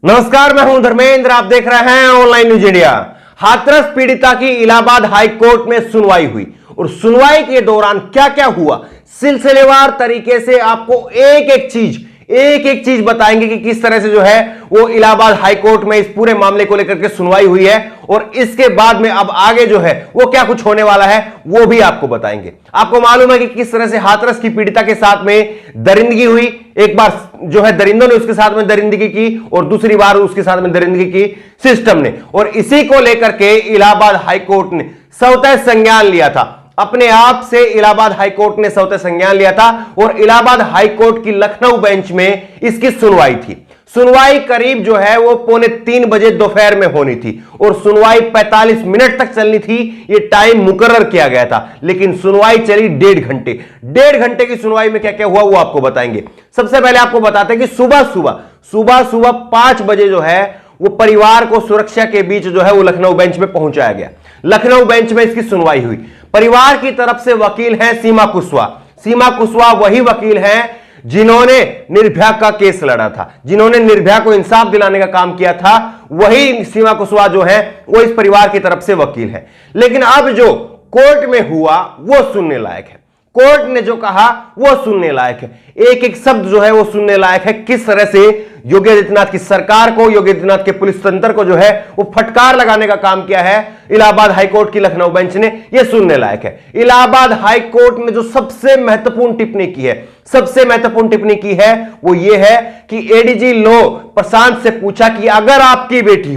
नमस्कार, मैं हूं धर्मेंद्र। आप देख रहे हैं ऑनलाइन न्यूज इंडिया। हाथरस पीड़िता की इलाहाबाद हाई कोर्ट में सुनवाई हुई और सुनवाई के दौरान क्या क्या हुआ, सिलसिलेवार तरीके से आपको एक एक चीज बताएंगे कि किस तरह से जो है वो इलाहाबाद हाई कोर्ट में इस पूरे मामले को लेकर के सुनवाई हुई है और इसके बाद में अब आगे जो है वो क्या कुछ होने वाला है वो भी आपको बताएंगे। आपको मालूम है कि किस तरह से हाथरस की पीड़िता के साथ में दरिंदगी हुई। एक बार जो है दरिंदों ने उसके साथ में दरिंदगी की और दूसरी बार उसके साथ में दरिंदगी की सिस्टम ने, और इसी को लेकर के इलाहाबाद हाई कोर्ट ने स्वतः संज्ञान लिया था। अपने आप से इलाहाबाद हाई कोर्ट ने स्वतः संज्ञान लिया था और इलाहाबाद हाई कोर्ट की लखनऊ बेंच में इसकी सुनवाई थी। सुनवाई करीब जो है वो 2:45 बजे दोपहर में होनी थी और सुनवाई 45 मिनट तक चलनी थी। ये टाइम मुकर्रर किया गया था, लेकिन सुनवाई चली 1.5 घंटे। 1.5 घंटे की सुनवाई में क्या क्या हुआ वो आपको बताएंगे। सबसे पहले आपको बताते हैं कि सुबह 5 बजे जो है वो परिवार को सुरक्षा के बीच जो है वो लखनऊ बेंच में पहुंचाया गया। लखनऊ बेंच में इसकी सुनवाई हुई। परिवार की तरफ से वकील हैं सीमा कुशवाहा वही वकील हैं जिन्होंने निर्भया का केस लड़ा था, जिन्होंने निर्भया को इंसाफ दिलाने का काम किया था। वही सीमा कुशवाहा जो है वो इस परिवार की तरफ से वकील है। लेकिन अब जो कोर्ट में हुआ वो सुनने लायक है। कोर्ट ने जो कहा वो सुनने लायक है। एक एक शब्द जो है वो सुनने लायक है। किस तरह से योगी आदित्यनाथ की सरकार को, योगी आदित्यनाथ के पुलिस तंत्र को जो है वो फटकार लगाने का काम किया है इलाहाबाद हाई कोर्ट की लखनऊ बेंच ने, ये सुनने लायक है। इलाहाबाद हाई कोर्ट ने जो सबसे महत्वपूर्ण टिप्पणी की है वो ये है कि एडीजी लॉ प्रशांत से पूछा कि अगर आपकी बेटी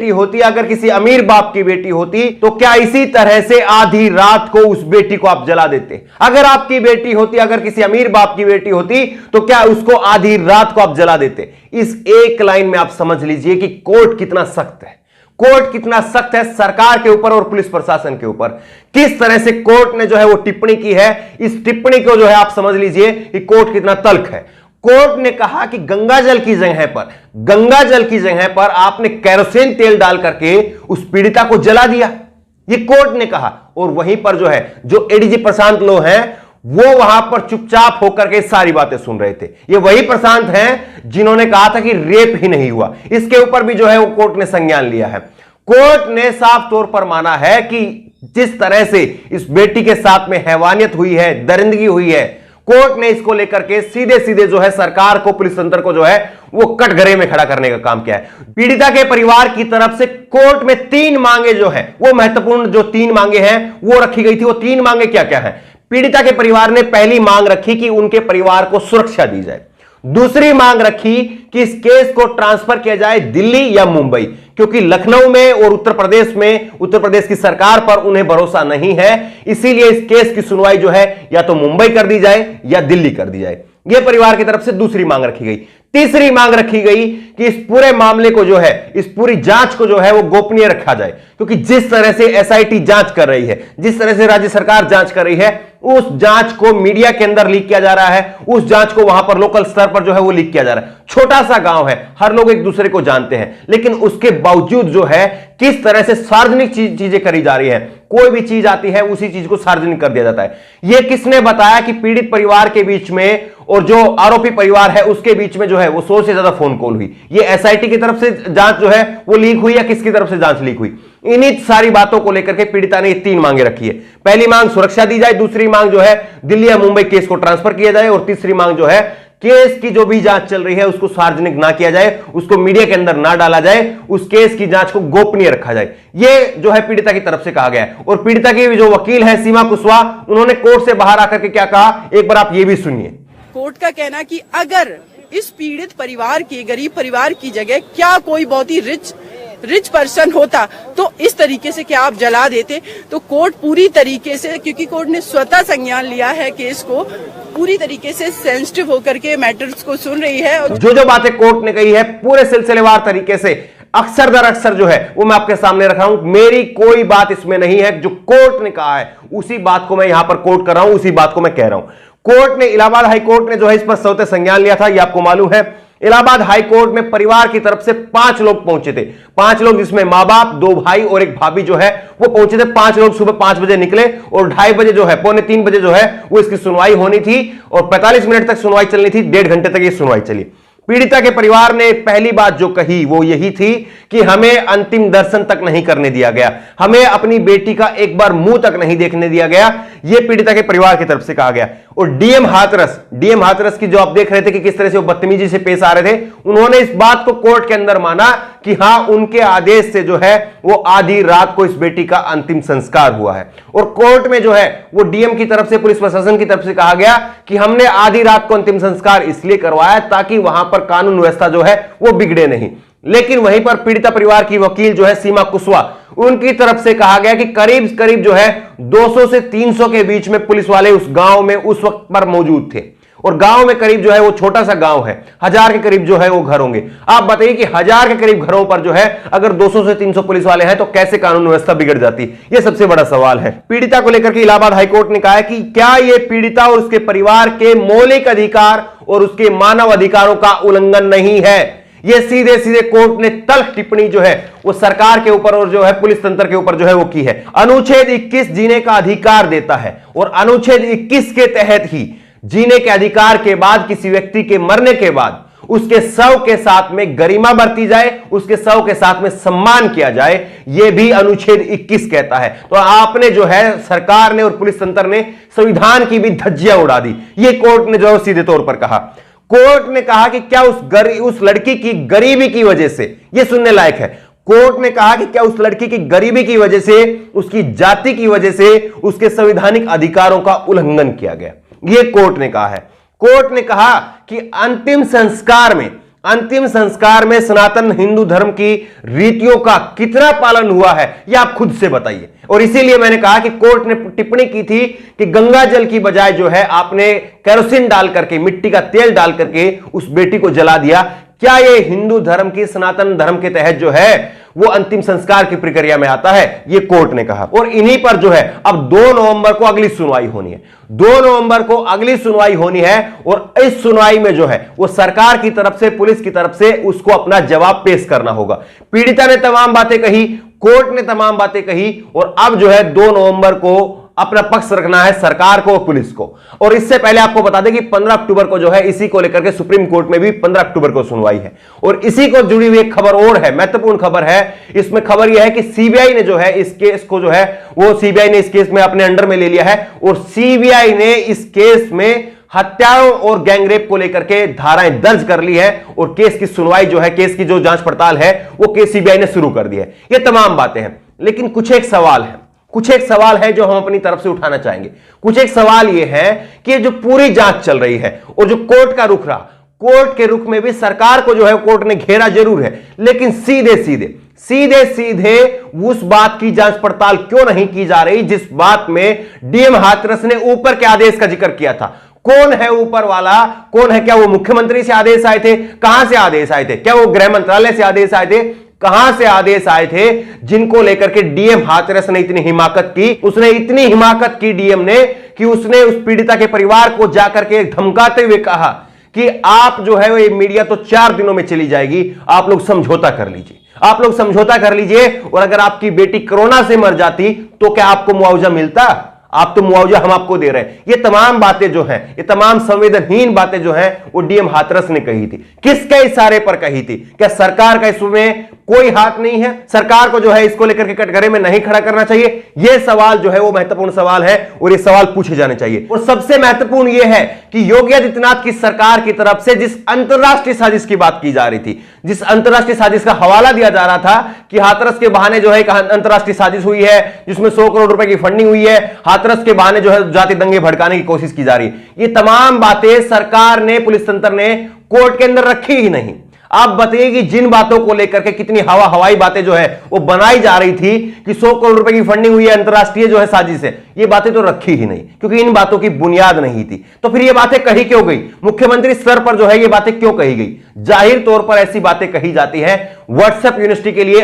होती, अगर किसी अमीर बाप की बेटी होती तो क्या इसी तरह से आधी रात को उस बेटी को आप जला देते? अगर आपकी बेटी होती, अगर किसी अमीर बाप की बेटी होती तो क्या उसको आधी रात को आप जला देते? इस एक लाइन में आप समझ लीजिए कि कोर्ट कितना सख्त है सरकार के ऊपर और पुलिस प्रशासन के ऊपर। किस तरह से कोर्ट ने जो है वो टिप्पणी की है, इस टिप्पणी को जो है आप समझ लीजिए कि कोर्ट कितना तल्ख है। कोर्ट ने कहा कि गंगाजल की जगह पर आपने केरोसिन तेल डाल करके उस पीड़िता को जला दिया, ये कोर्ट ने कहा। और वहीं पर जो एडीजी प्रशांत लो हैं वो वहां पर चुपचाप होकर के सारी बातें सुन रहे थे। ये वही प्रशांत हैं जिन्होंने कहा था कि रेप ही नहीं हुआ। इसके ऊपर भी जो है वो कोर्ट ने संज्ञान लिया है। कोर्ट ने साफ तौर पर माना है कि जिस तरह से इस बेटी के साथ में हैवानियत हुई है, दरिंदगी हुई है, कोर्ट ने इसको लेकर के सीधे जो है सरकार को, पुलिस तंत्र को जो है वो कटघरे में खड़ा करने का काम किया है। पीड़िता के परिवार की तरफ से कोर्ट में 3 मांगे जो है वो महत्वपूर्ण जो 3 मांगे हैं वो रखी गई थी। वो 3 मांगे क्या क्या है? पीड़िता के परिवार ने पहली मांग रखी कि उनके परिवार को सुरक्षा दी जाए। दूसरी मांग रखी कि इस केस को ट्रांसफर किया जाए दिल्ली या मुंबई, क्योंकि लखनऊ में और उत्तर प्रदेश की सरकार पर उन्हें भरोसा नहीं है। इसीलिए इस केस की सुनवाई जो है या तो मुंबई कर दी जाए या दिल्ली कर दी जाए। यह परिवार की तरफ से दूसरी मांग रखी गई। तीसरी मांग रखी गई कि इस पूरे मामले को जो है, इस पूरी जांच को जो है वो गोपनीय रखा जाए, क्योंकि जिस तरह से एसआईटी जांच कर रही है, जिस तरह से राज्य सरकार जांच कर रही है, उस जांच को मीडिया के अंदर लीक किया जा रहा है, उस जांच को वहां पर लोकल स्तर पर जो है वो लीक किया जा रहा है। छोटा सा गांव है, हर लोग एक दूसरे को जानते हैं, लेकिन उसके बावजूद जो है किस तरह से सार्वजनिक चीजें करी जा रही है। कोई भी चीज आती है उसी चीज को सार्वजनिक कर दिया जाता है। यह किसने बताया कि पीड़ित परिवार के बीच में और जो आरोपी परिवार है उसके बीच में जो है वो 100 से ज्यादा फोन कॉल हुई? ये एसआईटी की तरफ से जांच जो है वो लीक हुई या किसकी तरफ से जांच लीक हुई? इन्हीं सारी बातों को लेकर के पीड़िता ने ये 3 मांगे रखी है। पहली मांग सुरक्षा दी जाए, दूसरी मांग जो है दिल्ली या मुंबई केस को ट्रांसफर किया जाए, और तीसरी मांग जो है केस की जो भी जांच चल रही है उसको सार्वजनिक ना किया जाए, उसको मीडिया के अंदर ना डाला जाए, उस केस की जांच को गोपनीय रखा जाए। यह जो है पीड़िता की तरफ से कहा गया है। और पीड़िता की जो वकील है सीमा कुशवाहा, उन्होंने कोर्ट से बाहर आकर के क्या कहा, एक बार आप ये भी सुनिए। कोर्ट का कहना कि अगर इस पीड़ित परिवार की, गरीब परिवार की जगह क्या कोई बहुत ही रिच पर्सन होता तो इस तरीके से क्या आप जला देते? तो कोर्ट पूरी तरीके से, क्योंकि कोर्ट ने स्वतः संज्ञान लिया है केस को, पूरी तरीके से सेंसिटिव होकर के मैटर्स को सुन रही है। और जो बातें कोर्ट ने कही है पूरे सिलसिलेवार तरीके से अक्सर दर अक्सर जो है वो मैं आपके सामने रख रहा हूं। मेरी कोई बात इसमें नहीं है, जो कोर्ट ने कहा है उसी बात को मैं यहां पर कोट कर रहा हूं, उसी बात को मैं कह रहा हूं। कोर्ट ने, इलाहाबाद हाई कोर्ट ने जो है इस पर स्वतः संज्ञान लिया था, यह आपको मालूम है। इलाहाबाद हाई कोर्ट में परिवार की तरफ से 5 लोग पहुंचे थे। 5 लोग, जिसमें मां बाप, 2 भाई और एक भाभी जो है वो पहुंचे थे। 5 लोग सुबह 5 बजे निकले और 2:30 बजे जो है, 2:45 बजे जो है वो इसकी सुनवाई होनी थी और 45 मिनट तक सुनवाई चलनी थी। 1.5 घंटे तक ये सुनवाई चली। पीड़िता के परिवार ने पहली बात जो कही वो यही थी कि हमें अंतिम दर्शन तक नहीं करने दिया गया, हमें अपनी बेटी का एक बार मुंह तक नहीं देखने दिया गया, यह पीड़िता के परिवार की तरफ से कहा गया। और डीएम हाथरस की जो आप देख रहे थे कि किस तरह से वो बदतमीजी से पेश आ रहे थे, उन्होंने इस बात को कोर्ट के अंदर माना कि हां, उनके आदेश से जो है वो आधी रात को इस बेटी का अंतिम संस्कार हुआ है। और कोर्ट में जो है वो डीएम की तरफ से, पुलिस प्रशासन की तरफ से कहा गया कि हमने आधी रात को अंतिम संस्कार इसलिए करवाया ताकि वहां पर कानून व्यवस्था जो है वो बिगड़े नहीं। लेकिन वहीं पर पीड़िता परिवार की वकील जो है सीमा कुशवाहा, उनकी तरफ से कहा गया कि करीब करीब जो है 200 से 300 के बीच में पुलिस वाले उस गांव में उस वक्त पर मौजूद थे। और गांव में करीब जो है वो छोटा सा गांव है, 1000 के करीब जो है वो घर होंगे। आप बताइए कि 1000 के करीब घरों पर जो है अगर 200 से 300 पुलिस वाले हैं तो कैसे कानून व्यवस्था बिगड़ जाती? ये सबसे बड़ा सवाल है। पीड़िता को लेकर के इलाहाबाद हाईकोर्ट ने कहा है कि क्या ये पीड़िता और उसके परिवार के मौलिक अधिकार और उसके मानव अधिकारों का उल्लंघन नहीं है। ये सीधे सीधे कोर्ट ने तल्ख टिप्पणी जो है वो सरकार के ऊपर और जो है पुलिस तंत्र के ऊपर जो है वो की है। अनुच्छेद 21 जीने का अधिकार देता है और अनुच्छेद 21 के तहत ही जीने के अधिकार के बाद किसी व्यक्ति के मरने के बाद उसके शव के साथ में गरिमा बरती जाए, उसके शव के साथ में सम्मान किया जाए, यह भी अनुच्छेद 21 कहता है। तो आपने जो है सरकार ने और पुलिस तंत्र ने संविधान की भी धज्जियां उड़ा दी। यह कोर्ट ने जो है सीधे तौर पर कहा। कोर्ट ने कहा कि क्या उस लड़की की गरीबी की वजह से, यह सुनने लायक है, कोर्ट ने कहा कि क्या उस लड़की की गरीबी की वजह से, उसकी जाति की वजह से उसके संवैधानिक अधिकारों का उल्लंघन किया गया? यह कोर्ट ने कहा है। कोर्ट ने कहा कि अंतिम संस्कार में सनातन हिंदू धर्म की रीतियों का कितना पालन हुआ है यह आप खुद से बताइए। और इसीलिए मैंने कहा कि कोर्ट ने टिप्पणी की थी कि गंगा जल की बजाय जो है आपने केरोसिन डाल करके, मिट्टी का तेल डाल करके उस बेटी को जला दिया। क्या यह हिंदू धर्म की, सनातन धर्म के तहत जो है वो अंतिम संस्कार की प्रक्रिया में आता है? ये कोर्ट ने कहा। और इन्हीं पर जो है अब 2 नवंबर को अगली सुनवाई होनी है। 2 नवंबर को अगली सुनवाई होनी है और इस सुनवाई में जो है वो सरकार की तरफ से, पुलिस की तरफ से उसको अपना जवाब पेश करना होगा। पीड़िता ने तमाम बातें कही, कोर्ट ने तमाम बातें कही और अब जो है 2 नवंबर को अपना पक्ष रखना है सरकार को और पुलिस को। और इससे पहले आपको बता दें कि 15 अक्टूबर को जो है इसी को लेकर के सुप्रीम कोर्ट में भी 15 अक्टूबर को सुनवाई है। और इसी को जुड़ी हुई एक खबर और है, महत्वपूर्ण खबर है। इसमें खबर यह है कि सीबीआई ने जो है इस केस को जो है वो सीबीआई ने इस केस में अपने अंडर में ले लिया है और सीबीआई ने इस केस में हत्याओं और गैंगरेप को लेकर के धाराएं दर्ज कर ली है और केस की सुनवाई जो है, केस की जो जांच पड़ताल है वो केस सीबीआई ने शुरू कर दी है। ये तमाम बातें हैं, लेकिन कुछ एक सवाल है जो हम अपनी तरफ से उठाना चाहेंगे। कुछ एक सवाल यह है कि जो पूरी जांच चल रही है और जो कोर्ट का रुख रहा, कोर्ट के रुख में भी सरकार को जो है कोर्ट ने घेरा जरूर है, लेकिन सीधे सीधे उस बात की जांच पड़ताल क्यों नहीं की जा रही जिस बात में डीएम हाथरस ने ऊपर के आदेश का जिक्र किया था? कौन है ऊपर वाला? कौन है? क्या वो मुख्यमंत्री से आदेश आए थे? कहां से आदेश आए थे? क्या वो गृह मंत्रालय से आदेश आए थे? कहां से आदेश आए थे जिनको लेकर के डीएम हाथरस ने इतनी हिमाकत की? उसने इतनी हिमाकत की डीएम ने कि उसने उस पीड़िता के परिवार को जाकर के धमकाते हुए कहा कि आप जो है ये मीडिया तो 4 दिनों में चली जाएगी, आप लोग समझौता कर लीजिए। और अगर आपकी बेटी कोरोना से मर जाती तो क्या आपको मुआवजा मिलता? आप तो मुआवजा हम आपको दे रहे हैं। ये तमाम बातें जो हैं, ये तमाम संवेदनहीन बातें जो हैं वो डीएम हाथरस ने कही थी। किसके इशारे पर कही थी? क्या सरकार का इसमें कोई हाथ नहीं है? सरकार को जो है इसको लेकर के कटघरे में नहीं खड़ा करना चाहिए? यह सवाल जो है वो महत्वपूर्ण सवाल है और ये सवाल पूछे जाने चाहिए। और सबसे महत्वपूर्ण यह है कि योगी आदित्यनाथ की सरकार की तरफ से जिस अंतरराष्ट्रीय साजिश की बात की जा रही थी, जिस अंतरराष्ट्रीय साजिश का हवाला दिया जा रहा था कि हाथरस के बहाने जो है एक अंतरराष्ट्रीय साजिश हुई है जिसमें 100 करोड़ रुपए की फंडिंग हुई है, हाथरस के बहाने जो है जाति दंगे भड़काने की कोशिश की जा रही है, ये तमाम बातें सरकार ने, पुलिस तंत्र ने कोर्ट के अंदर रखी ही नहीं। आप बताइए कि जिन बातों को लेकर के कितनी हवाई बातें जो है वो बनाई जा रही थी कि 100 करोड़ रुपए की फंडिंग हुई है, अंतरराष्ट्रीय जो है साजिश है, ये बातें तो रखी ही नहीं, क्योंकि इन बातों की बुनियाद नहीं थी। तो फिर ये बातें कही क्यों गई? मुख्यमंत्री स्तर पर जो है ये बातें क्यों कही गई? जाहिर तौर पर ऐसी बातें कही जाती है व्हाट्सएप यूनिवर्सिटी के लिए,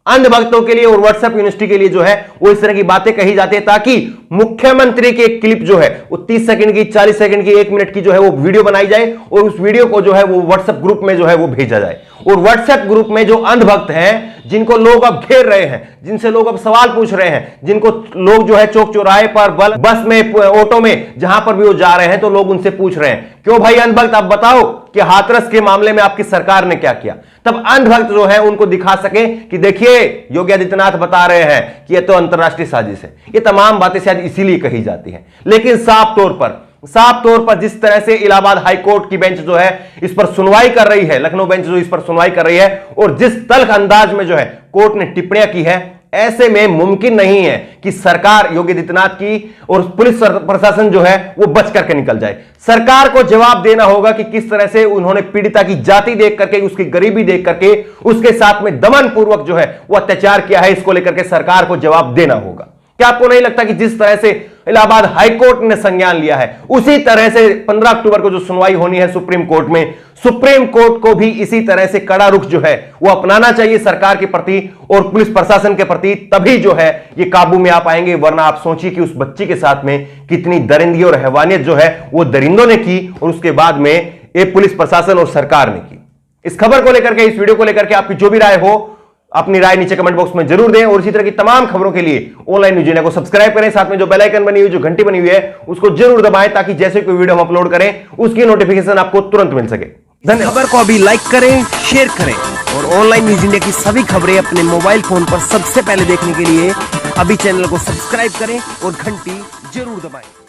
अंधभक्तों के लिए और व्हाट्सएप यूनिवर्सिटी के लिए जो है वो इस तरह की बातें कही जाती है ताकि मुख्यमंत्री की एक क्लिप जो है वो 30 सेकंड की, 40 सेकंड की, 1 मिनट की जो है वो वीडियो बनाई जाए और उस वीडियो को जो है वो व्हाट्सएप ग्रुप में जो है वो भेजा जाए और व्हाट्सएप ग्रुप में जो अंधभक्त हैं, जिनको लोग अब घेर रहे हैं, जिनसे लोग अब सवाल पूछ रहे हैं, जिनको लोग जो है चौक चौराहे पर, बस में, ऑटो में, जहां पर भी वो जा रहे हैं, तो लोग उनसे पूछ रहे हैं, क्यों भाई अंधभक्त, आप बताओ कि हाथरस के मामले में आपकी सरकार ने क्या किया। तब अंधभक्त जो है उनको दिखा सके कि देखिए योगी आदित्यनाथ बता रहे हैं कि यह तो अंतरराष्ट्रीय साजिश है। ये तमाम बातें शायद इसीलिए कही जाती हैं, लेकिन साफ तौर पर जिस तरह से इलाहाबाद हाई कोर्ट की बेंच जो है इस पर सुनवाई कर रही है, लखनऊ बेंच जो इस पर सुनवाई कर रही है, और जिस तल्ख अंदाज में जो है कोर्ट ने टिप्पणियां की है, ऐसे में मुमकिन नहीं है कि सरकार, योगी आदित्यनाथ की और पुलिस प्रशासन जो है वो बच करके निकल जाए। सरकार को जवाब देना होगा कि किस तरह से उन्होंने पीड़िता की जाति देख करके, उसकी गरीबी देख करके उसके साथ में दमन पूर्वक जो है वो अत्याचार किया है। इसको लेकर के सरकार को जवाब देना होगा। क्या आपको नहीं लगता कि जिस तरह से इलाहाबाद हाई कोर्ट ने संज्ञान लिया है, उसी तरह से 15 अक्टूबर को जो सुनवाई होनी है सुप्रीम कोर्ट में, सुप्रीम कोर्ट को भी इसी तरह से कड़ा रुख जो है वो अपनाना चाहिए सरकार के प्रति और पुलिस प्रशासन के प्रति। तभी जो है ये काबू में आ पाएंगे। वरना आप सोचिए कि उस बच्ची के साथ में कितनी दरिंदगी और हैवानियत जो है वो दरिंदों ने की और उसके बाद में ये पुलिस प्रशासन और सरकार ने की। इस खबर को लेकर के, इस वीडियो को लेकर के आपकी जो भी राय हो, अपनी राय नीचे कमेंट बॉक्स में जरूर दें। और इसी तरह की तमाम खबरों के लिए ऑनलाइन न्यूज इंडिया को सब्सक्राइब करें। साथ में जो बेल आइकन बनी हुई, जो घंटी बनी हुई है, उसको जरूर दबाएं ताकि जैसे कोई वीडियो हम अपलोड करें उसकी नोटिफिकेशन आपको तुरंत मिल सके। धन्यवाद। खबर को अभी लाइक करें, शेयर करें और ऑनलाइन न्यूज इंडिया की सभी खबरें अपने मोबाइल फोन पर सबसे पहले देखने के लिए अभी चैनल को सब्सक्राइब करें और घंटी जरूर दबाएं।